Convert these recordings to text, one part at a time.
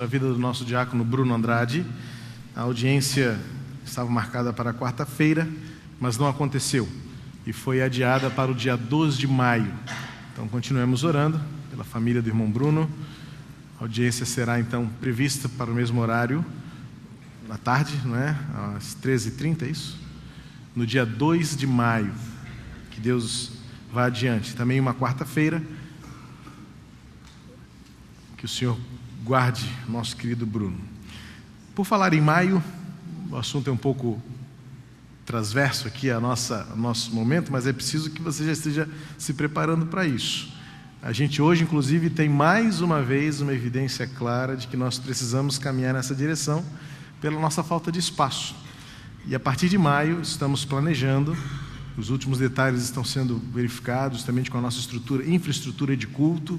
A vida do nosso diácono Bruno Andrade. A audiência estava marcada para quarta-feira, mas não aconteceu e foi adiada para o dia 12 de maio. Então continuemos orando pela família do irmão Bruno. A audiência será então prevista para o mesmo horário, à tarde, não é? Às 13h30, é isso? No dia 2 de maio. Que Deus vá adiante. Também uma quarta-feira. Que o Senhor guarde nosso querido Bruno. Por falar em maio, o assunto é um pouco transverso aqui ao nosso momento, mas é preciso que você já esteja se preparando para isso. A gente hoje, inclusive, tem mais uma vez uma evidência clara de que nós precisamos caminhar nessa direção pela nossa falta de espaço. E a partir de maio estamos planejando, os últimos detalhes estão sendo verificados, justamente com a nossa infraestrutura de culto,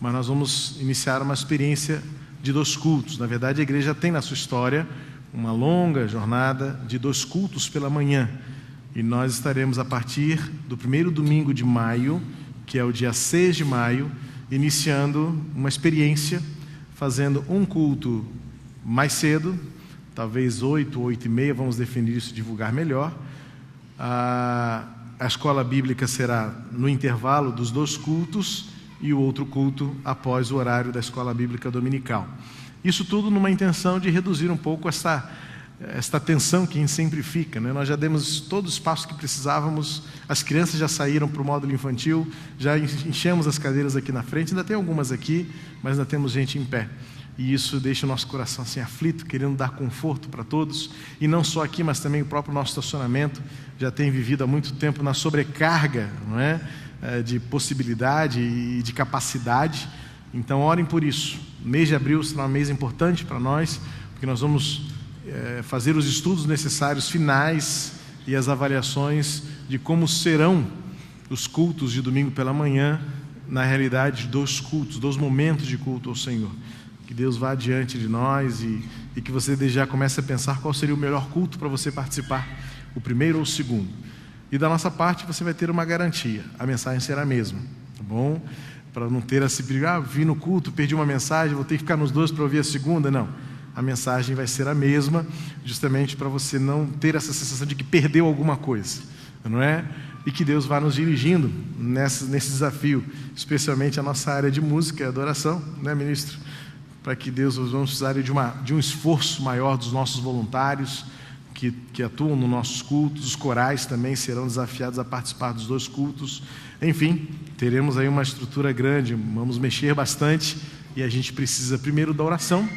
mas nós vamos iniciar uma experiência de 2 cultos. Na verdade, a igreja tem na sua história uma longa jornada de 2 cultos pela manhã. E nós estaremos, a partir do primeiro domingo de maio, que é o dia 6 de maio, iniciando uma experiência, fazendo um culto mais cedo, talvez 8 ou 8h30, vamos definir isso, divulgar melhor. A escola bíblica será no intervalo dos 2 cultos, e o outro culto após o horário da escola bíblica dominical. Isso tudo numa intenção de reduzir um pouco esta tensão que sempre fica, né? Nós já demos todo o espaço que precisávamos, as crianças já saíram para o módulo infantil, já enchemos as cadeiras aqui na frente, ainda tem algumas aqui, mas ainda temos gente em pé. E isso deixa o nosso coração assim aflito, querendo dar conforto para todos, e não só aqui, mas também o próprio nosso estacionamento já tem vivido há muito tempo na sobrecarga, não é? De possibilidade e de capacidade. Então orem por isso. O mês de abril será um mês importante para nós, porque nós vamos fazer os estudos necessários finais e as avaliações de como serão os cultos de domingo pela manhã, na realidade 2 cultos, 2 momentos de culto ao Senhor. Que Deus vá adiante de nós e que você desde já comece a pensar qual seria o melhor culto para você participar, o primeiro ou o segundo. E da nossa parte você vai ter uma garantia, a mensagem será a mesma, tá bom? Para não ter esse perigo, vim no culto, perdi uma mensagem, vou ter que ficar nos 2 para ouvir a segunda, não. A mensagem vai ser a mesma, justamente para você não ter essa sensação de que perdeu alguma coisa, não é? E que Deus vá nos dirigindo nesse desafio, especialmente a nossa área de música e adoração, né, ministro? Para que Deus nos vamos precisar de um esforço maior dos nossos voluntários, que atuam nos nossos cultos. Os corais também serão desafiados a participar dos 2 cultos. Enfim, teremos aí uma estrutura grande, vamos mexer bastante, e a gente precisa primeiro da oração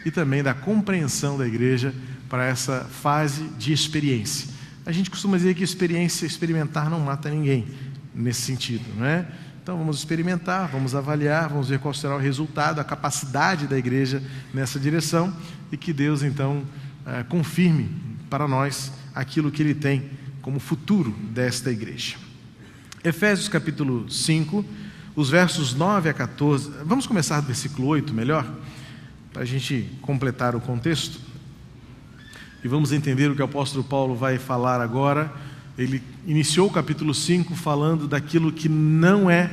e também da compreensão da igreja para essa fase de experiência. A gente costuma dizer que experimentar não mata ninguém, nesse sentido, não é? Então vamos experimentar, vamos avaliar, vamos ver qual será o resultado, a capacidade da igreja nessa direção, e que Deus então confirme para nós aquilo que Ele tem como futuro desta igreja. Efésios capítulo 5, os versos 9 a 14. Vamos começar do versículo 8, melhor? Para a gente completar o contexto. E vamos entender o que o apóstolo Paulo vai falar agora. Ele iniciou o capítulo 5 falando daquilo que não é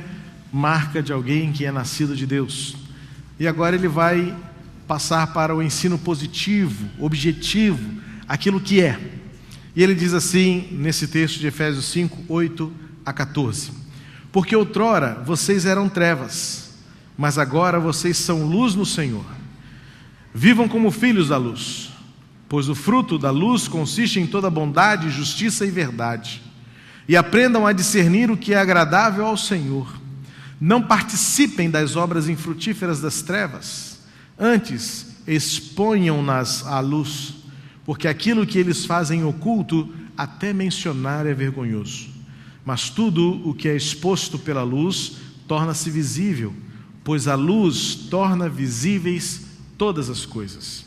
marca de alguém que é nascido de Deus. E agora ele vai passar para o ensino positivo, objetivo, aquilo que é. E ele diz assim, nesse texto de Efésios 5, 8 a 14. Porque outrora vocês eram trevas, mas agora vocês são luz no Senhor. Vivam como filhos da luz, pois o fruto da luz consiste em toda bondade, justiça e verdade. E aprendam a discernir o que é agradável ao Senhor. Não participem das obras infrutíferas das trevas, antes exponham-nas à luz, porque aquilo que eles fazem oculto, até mencionar é vergonhoso. Mas tudo o que é exposto pela luz torna-se visível, pois a luz torna visíveis todas as coisas.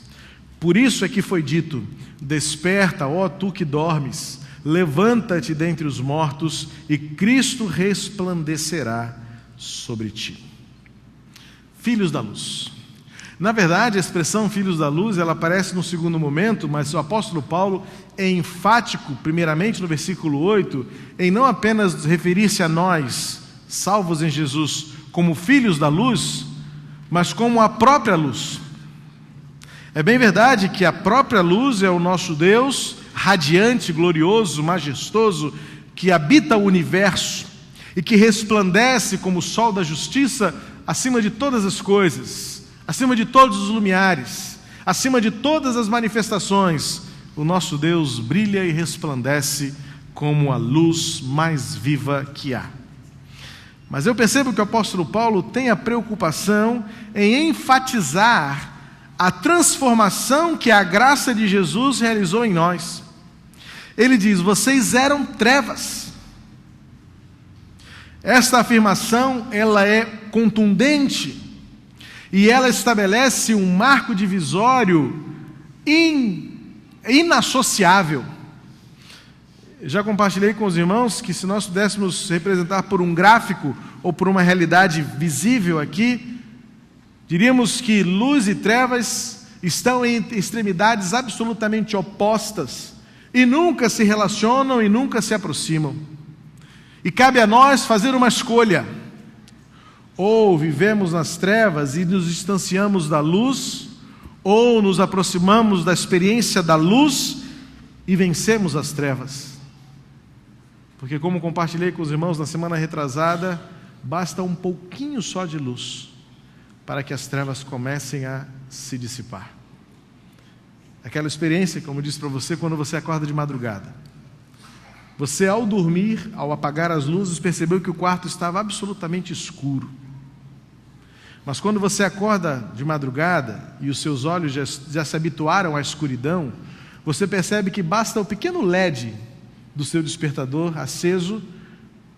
Por isso é que foi dito: desperta, ó tu que dormes, levanta-te dentre os mortos, e Cristo resplandecerá sobre ti. Filhos da luz. Na verdade, a expressão filhos da luz, ela aparece no segundo momento, mas o apóstolo Paulo é enfático, primeiramente no versículo 8, em não apenas referir-se a nós, salvos em Jesus, como filhos da luz, mas como a própria luz. É bem verdade que a própria luz é o nosso Deus, radiante, glorioso, majestoso, que habita o universo e que resplandece como o sol da justiça acima de todas as coisas, acima de todos os lumiares, acima de todas as manifestações. O nosso Deus brilha e resplandece como a luz mais viva que há. Mas eu percebo que o apóstolo Paulo tem a preocupação em enfatizar a transformação que a graça de Jesus realizou em nós. Ele diz: vocês eram trevas. Esta afirmação, ela é contundente e ela estabelece um marco divisório inassociável. Já compartilhei com os irmãos que, se nós pudéssemos representar por um gráfico ou por uma realidade visível aqui, diríamos que luz e trevas estão em extremidades absolutamente opostas e nunca se relacionam e nunca se aproximam. E cabe a nós fazer uma escolha: ou vivemos nas trevas e nos distanciamos da luz, ou nos aproximamos da experiência da luz e vencemos as trevas. Porque, como compartilhei com os irmãos na semana retrasada, basta um pouquinho só de luz para que as trevas comecem a se dissipar. Aquela experiência, como eu disse para você, quando você acorda de madrugada. Você, ao dormir, ao apagar as luzes, percebeu que o quarto estava absolutamente escuro. Mas quando você acorda de madrugada e os seus olhos já se habituaram à escuridão, você percebe que basta o pequeno LED do seu despertador aceso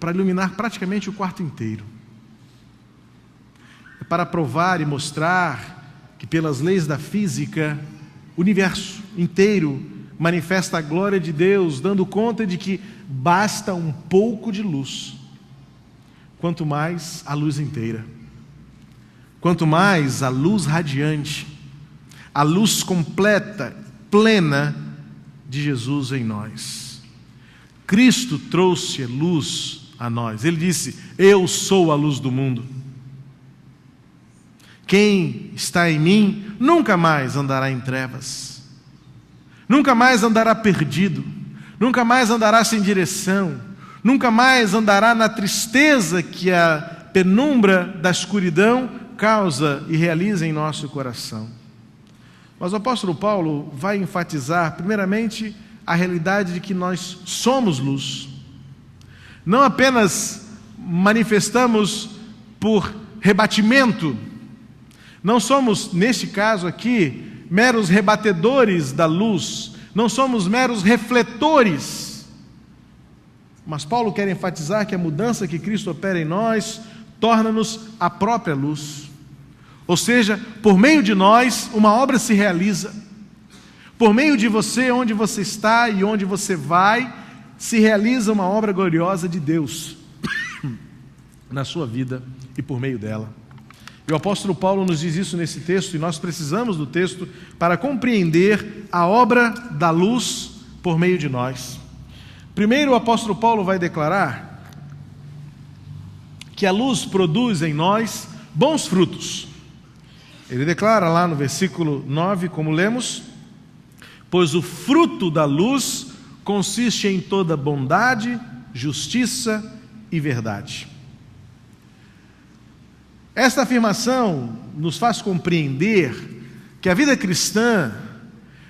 para iluminar praticamente o quarto inteiro. É para provar e mostrar que, pelas leis da física, o universo inteiro manifesta a glória de Deus, dando conta de que basta um pouco de luz, quanto mais a luz inteira, quanto mais a luz radiante, a luz completa, plena de Jesus em nós. Cristo trouxe luz a nós. Ele disse: eu sou a luz do mundo. Quem está em mim nunca mais andará em trevas, nunca mais andará perdido, nunca mais andará sem direção, nunca mais andará na tristeza que a penumbra da escuridão causa e realiza em nosso coração. Mas o apóstolo Paulo vai enfatizar, primeiramente, a realidade de que nós somos luz. Não apenas manifestamos por rebatimento, não somos, neste caso aqui, meros rebatedores da luz, não somos meros refletores. Mas Paulo quer enfatizar que a mudança que Cristo opera em nós torna-nos a própria luz. Ou seja, por meio de nós, uma obra se realiza. Por meio de você, onde você está e onde você vai, se realiza uma obra gloriosa de Deus na sua vida e por meio dela. E o apóstolo Paulo nos diz isso nesse texto, e nós precisamos do texto para compreender a obra da luz por meio de nós. Primeiro, o apóstolo Paulo vai declarar que a luz produz em nós bons frutos. Ele declara lá no versículo 9, como lemos: pois o fruto da luz consiste em toda bondade, justiça e verdade. Esta afirmação nos faz compreender que a vida cristã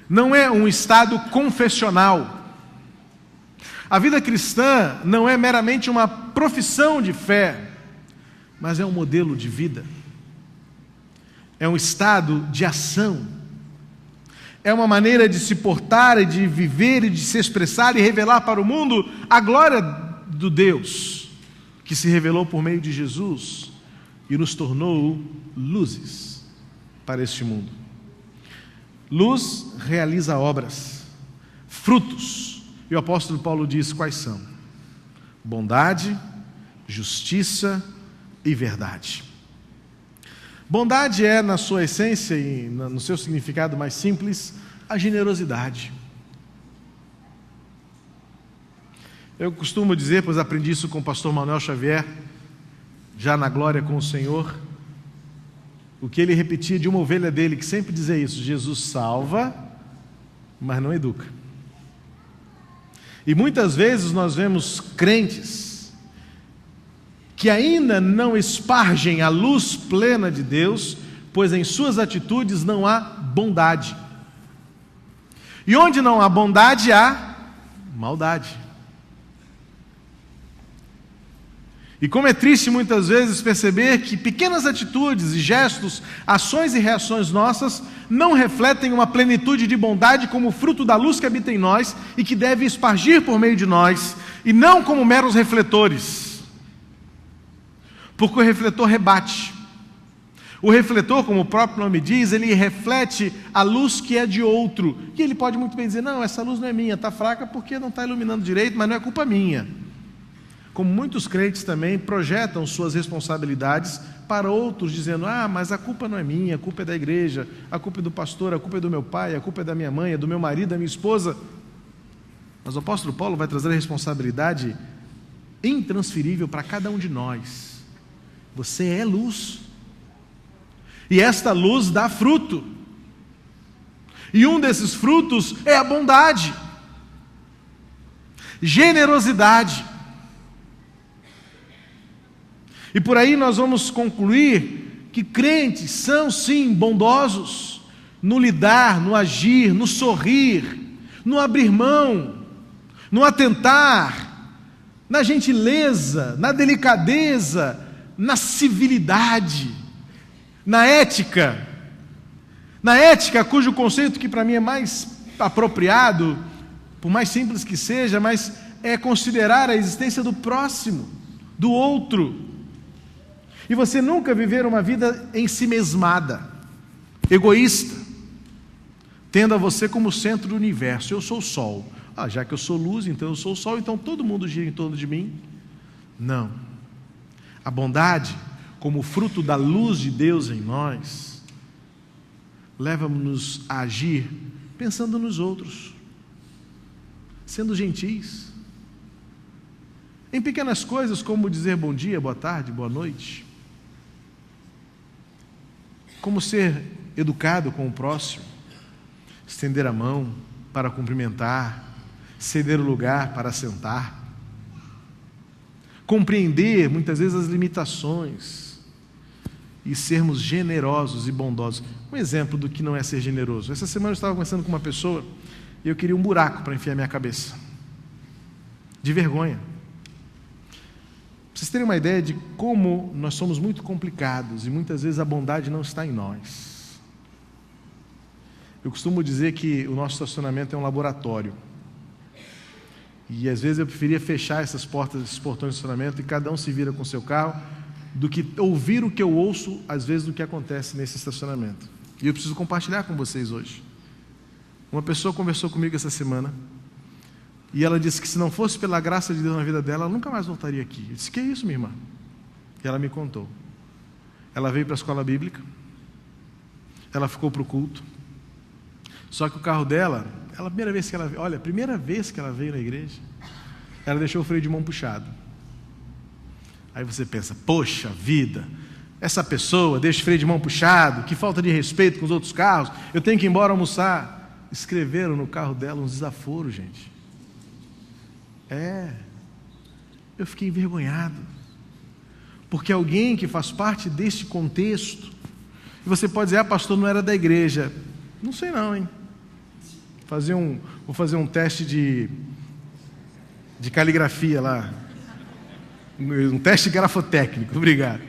não é um estado confessional. A vida cristã não é meramente uma profissão de fé, mas é um modelo de vida. É um estado de ação. É uma maneira de se portar e de viver e de se expressar e revelar para o mundo a glória do Deus que se revelou por meio de Jesus e nos tornou luzes para este mundo. Luz realiza obras, frutos, e o apóstolo Paulo diz quais são: bondade, justiça e verdade. Bondade é, na sua essência e no seu significado mais simples, a generosidade. Eu costumo dizer, pois aprendi isso com o pastor Manuel Xavier, já na glória com o Senhor, o que ele repetia de uma ovelha dele, que sempre dizia isso: Jesus salva, mas não educa. E muitas vezes nós vemos crentes que ainda não espargem a luz plena de Deus, pois em suas atitudes não há bondade. E onde não há bondade, há maldade. E como é triste muitas vezes perceber que pequenas atitudes e gestos, ações e reações nossas não refletem uma plenitude de bondade como fruto da luz que habita em nós e que deve espargir por meio de nós, e não como meros refletores. Porque o refletor rebate. O refletor, como o próprio nome diz, ele reflete a luz que é de outro. E ele pode muito bem dizer: não, essa luz não é minha, está fraca porque não está iluminando direito, mas não é culpa minha. Como muitos crentes também projetam suas responsabilidades para outros, dizendo: ah, mas a culpa não é minha, a culpa é da igreja, a culpa é do pastor, a culpa é do meu pai, a culpa é da minha mãe, é do meu marido, da minha esposa. Mas o apóstolo Paulo vai trazer a responsabilidade intransferível para cada um de nós. Você é luz, e esta luz dá fruto, e um desses frutos é a bondade, generosidade. E por aí nós vamos concluir que crentes são sim bondosos no lidar, no agir, no sorrir, no abrir mão, no atentar, na gentileza, na delicadeza, na civilidade, na ética cujo conceito que para mim é mais apropriado, por mais simples que seja, mas é considerar a existência do próximo, do outro. E você nunca viver uma vida ensimesmada, egoísta, tendo a você como centro do universo. Eu sou o sol. Ah, já que eu sou luz, então eu sou o sol, então todo mundo gira em torno de mim. Não. A bondade, como fruto da luz de Deus em nós, leva-nos a agir pensando nos outros, sendo gentis, em pequenas coisas como dizer bom dia, boa tarde, boa noite, como ser educado com o próximo, estender a mão para cumprimentar, ceder o lugar para sentar, compreender muitas vezes as limitações e sermos generosos e bondosos. Um exemplo do que não é ser generoso: essa semana eu estava conversando com uma pessoa e eu queria um buraco para enfiar minha cabeça, de vergonha. Para vocês terem uma ideia de como nós somos muito complicados e muitas vezes a bondade não está em nós. Eu costumo dizer que o nosso estacionamento é um laboratório. E às vezes eu preferia fechar essas portas, esses portões de estacionamento, e cada um se vira com o seu carro, do que ouvir o que eu ouço às vezes do que acontece nesse estacionamento. E eu preciso compartilhar com vocês hoje. Uma pessoa conversou comigo essa semana, e ela disse que se não fosse pela graça de Deus na vida dela, ela nunca mais voltaria aqui. Eu disse: que é isso, minha irmã? E ela me contou. Ela veio para a escola bíblica, ela ficou para o culto, só que o carro dela, a primeira vez que ela veio na igreja, ela deixou o freio de mão puxado. Aí você pensa: poxa vida, essa pessoa deixa o freio de mão puxado, que falta de respeito com os outros carros, eu tenho que ir embora almoçar. Escreveram no carro dela uns desaforos, gente. Eu fiquei envergonhado, porque alguém que faz parte deste contexto, e você pode dizer: ah, pastor, não era da igreja. Não sei não, hein? Vou fazer um teste de caligrafia lá, um teste grafotécnico, obrigado.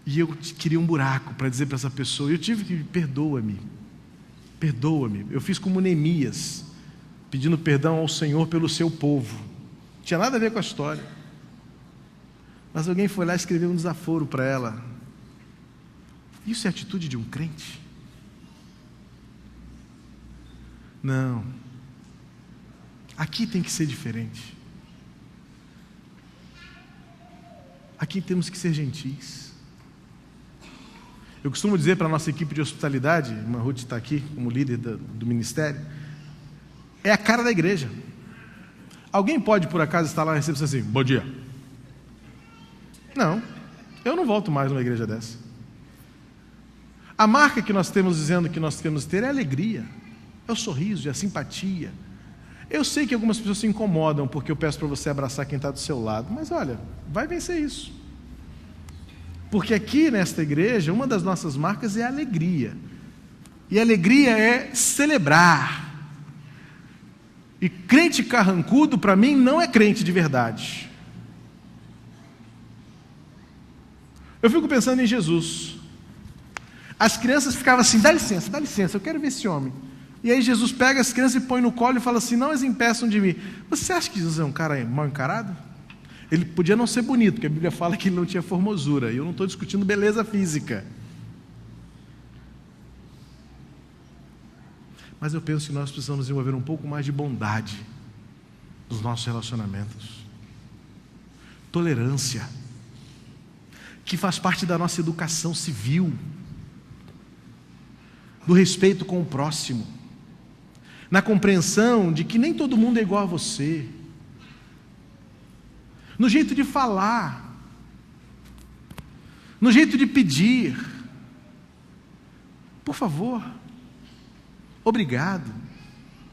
E eu queria um buraco para dizer para essa pessoa, eu tive que: perdoa-me. Eu fiz como Neemias, pedindo perdão ao Senhor pelo seu povo. Não tinha nada a ver com a história. Mas alguém foi lá e escreveu um desaforo para ela. Isso é a atitude de um crente? Não. Aqui tem que ser diferente. Aqui temos que ser gentis. Eu costumo dizer para a nossa equipe de hospitalidade, a Ruth está aqui como líder do ministério, é a cara da igreja. Alguém pode por acaso estar lá na recepção assim: bom dia? Não, eu não volto mais numa igreja dessa. A marca que nós temos dizendo que nós temos que ter é a alegria, é o sorriso, é a simpatia. Eu sei que algumas pessoas se incomodam porque eu peço para você abraçar quem está do seu lado, mas olha, vai vencer isso. Porque aqui nesta igreja, uma das nossas marcas é a alegria. E a alegria é celebrar. E crente carrancudo, para mim, não é crente de verdade. Eu fico pensando em Jesus. As crianças ficavam assim, dá licença, eu quero ver esse homem. E aí Jesus pega as crianças e põe no colo e fala assim, não as impeçam de mim. Você acha que Jesus é um cara mal encarado? Ele podia não ser bonito, porque a Bíblia fala que ele não tinha formosura. E eu não estou discutindo beleza física. Mas eu penso que nós precisamos desenvolver um pouco mais de bondade nos nossos relacionamentos. Tolerância, que faz parte da nossa educação civil, do respeito com o próximo, na compreensão de que nem todo mundo é igual a você, no jeito de falar, no jeito de pedir, por favor, obrigado,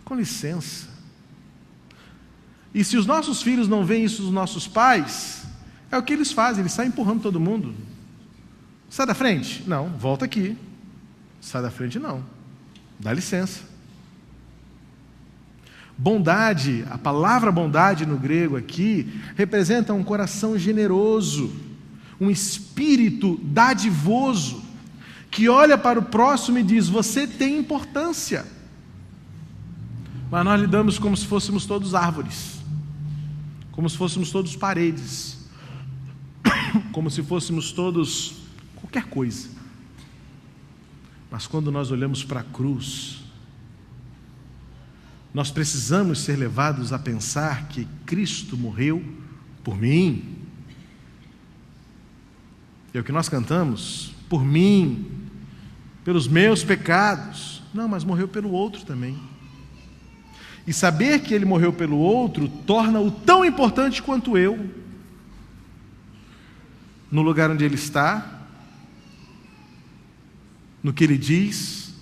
com licença. E se os nossos filhos não veem isso dos nossos pais, é o que eles fazem, eles saem empurrando todo mundo. Sai da frente? Não, volta aqui. Sai da frente não, dá licença. Bondade, a palavra bondade no grego aqui, representa um coração generoso, um espírito dadivoso, que olha para o próximo e diz, você tem importância. Mas nós lidamos como se fôssemos todos árvores, como se fôssemos todos paredes, como se fôssemos todos qualquer coisa. Mas quando nós olhamos para a cruz, nós precisamos ser levados a pensar que Cristo morreu por mim. É o que nós cantamos, por mim, pelos meus pecados. Não, mas morreu pelo outro também. E saber que Ele morreu pelo outro torna-o tão importante quanto eu, no lugar onde Ele está, no que Ele diz,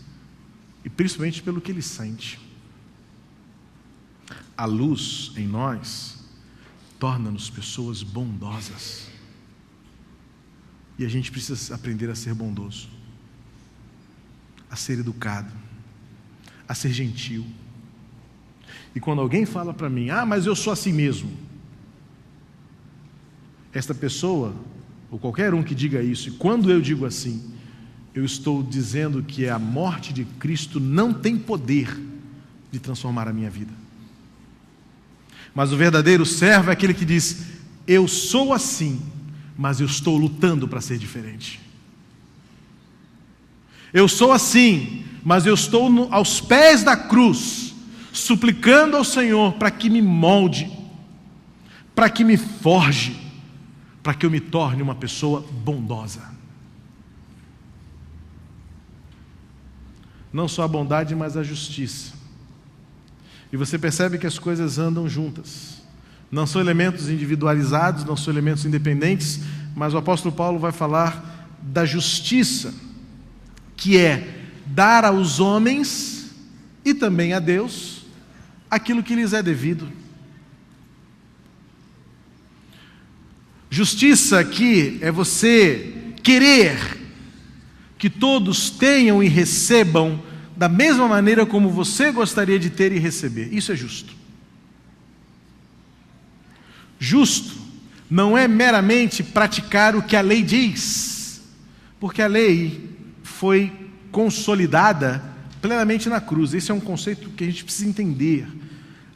e principalmente pelo que Ele sente. A luz em nós torna-nos pessoas bondosas. E a gente precisa aprender a ser bondoso, a ser educado, a ser gentil. E quando alguém fala para mim, mas eu sou assim mesmo, esta pessoa, ou qualquer um que diga isso, e quando eu digo assim, eu estou dizendo que a morte de Cristo não tem poder de transformar a minha vida. Mas o verdadeiro servo é aquele que diz, eu sou assim, mas eu estou lutando para ser diferente. Eu sou assim, mas eu estou aos pés da cruz, suplicando ao Senhor para que me molde, para que me forje, para que eu me torne uma pessoa bondosa. Não só a bondade, mas a justiça. E você percebe que as coisas andam juntas. Não são elementos individualizados, não são elementos independentes, mas o apóstolo Paulo vai falar da justiça, que é dar aos homens e também a Deus aquilo que lhes é devido. Justiça aqui é você querer que todos tenham e recebam da mesma maneira como você gostaria de ter e receber. Isso é justo. Justo não é meramente praticar o que a lei diz, porque a lei foi consolidada plenamente na cruz. Esse é um conceito que a gente precisa entender.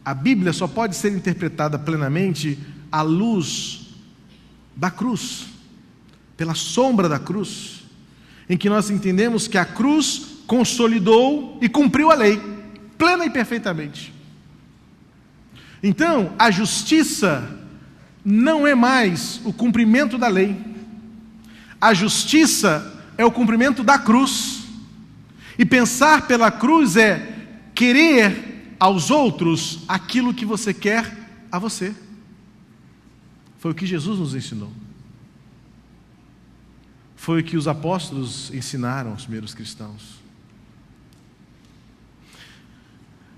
A Bíblia só pode ser interpretada plenamente à luz da cruz, pela sombra da cruz, em que nós entendemos que a cruz consolidou e cumpriu a lei, plena e perfeitamente. Então, a justiça não é mais o cumprimento da lei. A justiça é o cumprimento da cruz. E pensar pela cruz é querer aos outros aquilo que você quer a você. Foi o que Jesus nos ensinou. Foi o que os apóstolos ensinaram aos primeiros cristãos.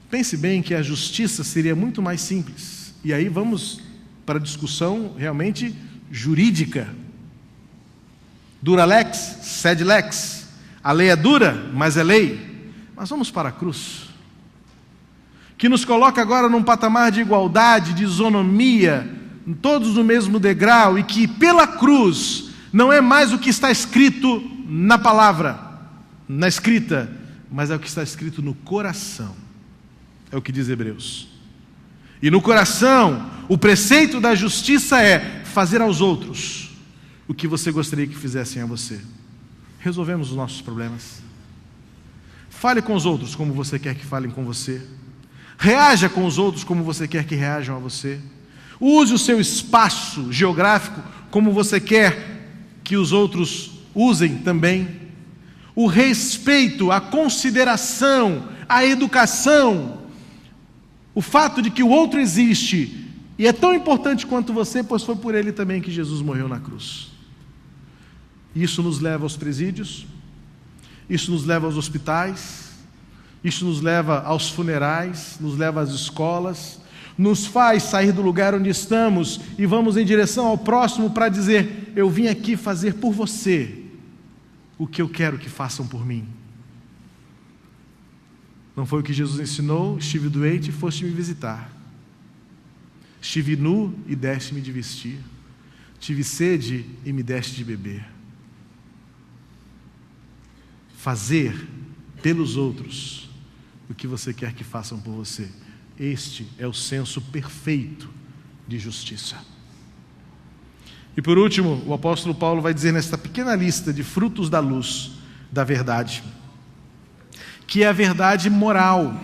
Pense bem que a justiça seria muito mais simples. E aí vamos para a discussão realmente jurídica. Dura lex, sed lex. A lei é dura, mas é lei. Mas vamos para a cruz, que nos coloca agora num patamar de igualdade, de isonomia, todos no mesmo degrau, e que pela cruz não é mais o que está escrito na palavra, na escrita, mas é o que está escrito no coração. É o que diz Hebreus. E no coração, o preceito da justiça é fazer aos outros o que você gostaria que fizessem a você. Resolvemos os nossos problemas. Fale com os outros como você quer que falem com você. Reaja com os outros como você quer que reajam a você. Use o seu espaço geográfico como você quer que os outros usem também. O respeito, a consideração, a educação, o fato de que o outro existe e é tão importante quanto você, pois foi por ele também que Jesus morreu na cruz. Isso nos leva aos presídios, isso nos leva aos hospitais, isso nos leva aos funerais, nos leva às escolas, nos faz sair do lugar onde estamos e vamos em direção ao próximo para dizer: eu vim aqui fazer por você o que eu quero que façam por mim. Não foi o que Jesus ensinou? Estive doente e foste me visitar. Estive nu e deste-me de vestir. Tive sede e me deste de beber. Fazer pelos outros o que você quer que façam por você. Este é o senso perfeito de justiça. E por último, o apóstolo Paulo vai dizer nesta pequena lista de frutos da luz, da verdade, que é a verdade moral.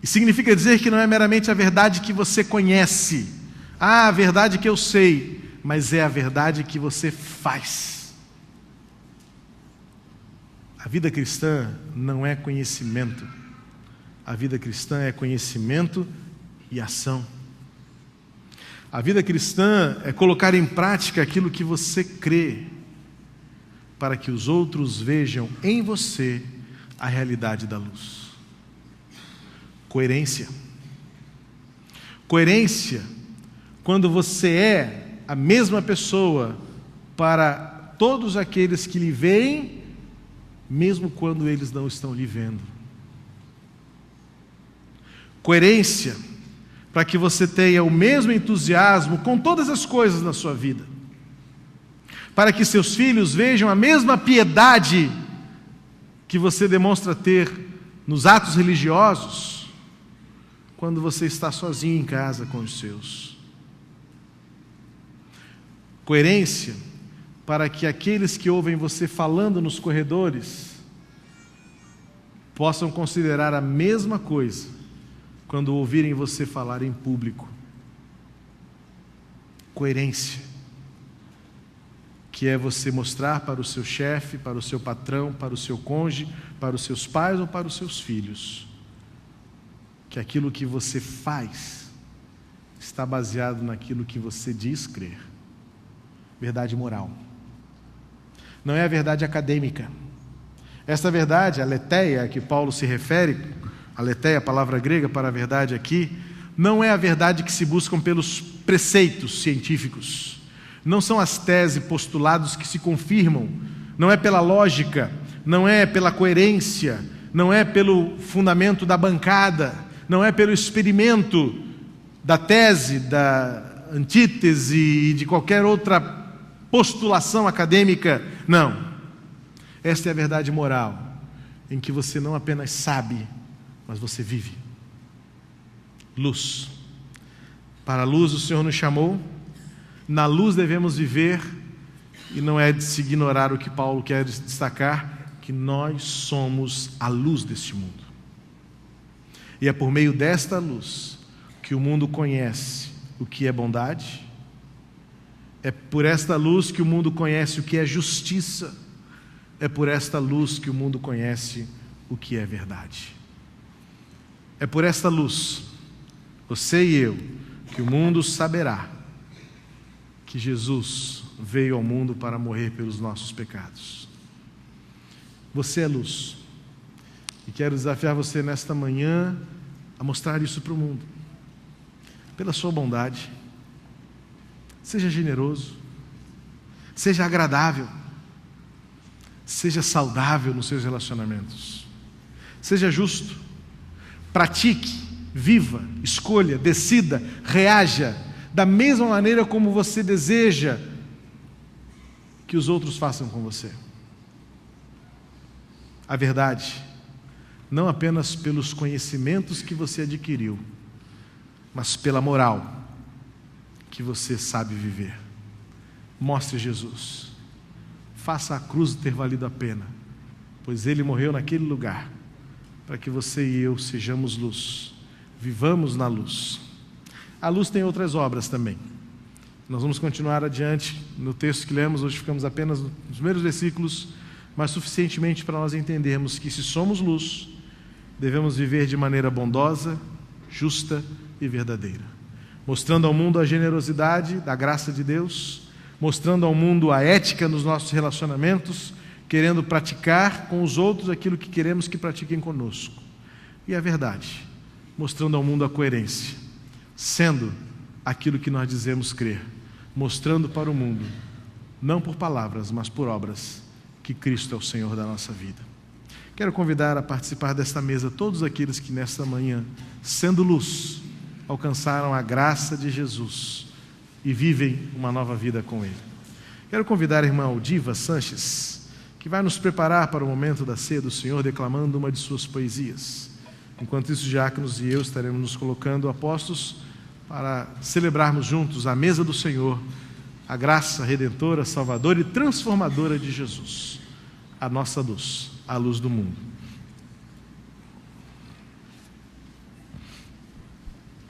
E significa dizer que não é meramente a verdade que você conhece, a verdade que eu sei, mas é a verdade que você faz. A vida cristã não é conhecimento. A vida cristã é conhecimento e ação. A vida cristã é colocar em prática aquilo que você crê, para que os outros vejam em você a realidade da luz. Coerência. Coerência quando você é a mesma pessoa para todos aqueles que lhe veem, mesmo quando eles não estão lhe vendo. Coerência para que você tenha o mesmo entusiasmo com todas as coisas na sua vida, para que seus filhos vejam a mesma piedade que você demonstra ter nos atos religiosos, quando você está sozinho em casa com os seus. Coerência para que aqueles que ouvem você falando nos corredores possam considerar a mesma coisa quando ouvirem você falar em público. Coerência, que é você mostrar para o seu chefe, para o seu patrão, para o seu cônjuge, para os seus pais ou para os seus filhos, que aquilo que você faz está baseado naquilo que você diz crer. Verdade moral. Não é a verdade acadêmica. Esta verdade, a aletheia a que Paulo se refere, aletheia, a palavra grega para a verdade aqui, não é a verdade que se buscam pelos preceitos científicos. Não são as teses, postulados que se confirmam. Não é pela lógica, não é pela coerência, não é pelo fundamento da bancada, não é pelo experimento da tese, da antítese e de qualquer outra postulação acadêmica. Não. Esta é a verdade moral, em que você não apenas sabe, mas você vive. Luz. Para a luz o Senhor nos chamou, na luz devemos viver, e não é de se ignorar o que Paulo quer destacar, que nós somos a luz deste mundo. E é por meio desta luz que o mundo conhece o que é bondade, é por esta luz que o mundo conhece o que é justiça, é por esta luz que o mundo conhece o que é verdade. É por esta luz, você e eu, que o mundo saberá que Jesus veio ao mundo para morrer pelos nossos pecados. Você é luz. E quero desafiar você nesta manhã a mostrar isso para o mundo. Pela sua bondade. Seja generoso. Seja agradável. Seja saudável nos seus relacionamentos. Seja justo. Pratique, viva, escolha, decida, reaja da mesma maneira como você deseja que os outros façam com você. A verdade, não apenas pelos conhecimentos que você adquiriu, mas pela moral que você sabe viver. Mostre Jesus. Faça a cruz ter valido a pena, pois Ele morreu naquele lugar, para que você e eu sejamos luz, vivamos na luz. A luz tem outras obras também. Nós vamos continuar adiante no texto que lemos, hoje ficamos apenas nos primeiros versículos, mas suficientemente para nós entendermos que se somos luz, devemos viver de maneira bondosa, justa e verdadeira, mostrando ao mundo a generosidade da graça de Deus, mostrando ao mundo a ética nos nossos relacionamentos, querendo praticar com os outros aquilo que queremos que pratiquem conosco. E a verdade, mostrando ao mundo a coerência, sendo aquilo que nós dizemos crer, mostrando para o mundo, não por palavras, mas por obras, que Cristo é o Senhor da nossa vida. Quero convidar a participar desta mesa todos aqueles que nesta manhã, sendo luz, alcançaram a graça de Jesus e vivem uma nova vida com Ele. Quero convidar a irmã Aldiva Sanches, que vai nos preparar para o momento da ceia do Senhor, declamando uma de suas poesias. Enquanto isso, diáconos e eu estaremos nos colocando apostos para celebrarmos juntos a mesa do Senhor, a graça redentora, salvadora e transformadora de Jesus, a nossa luz, a luz do mundo.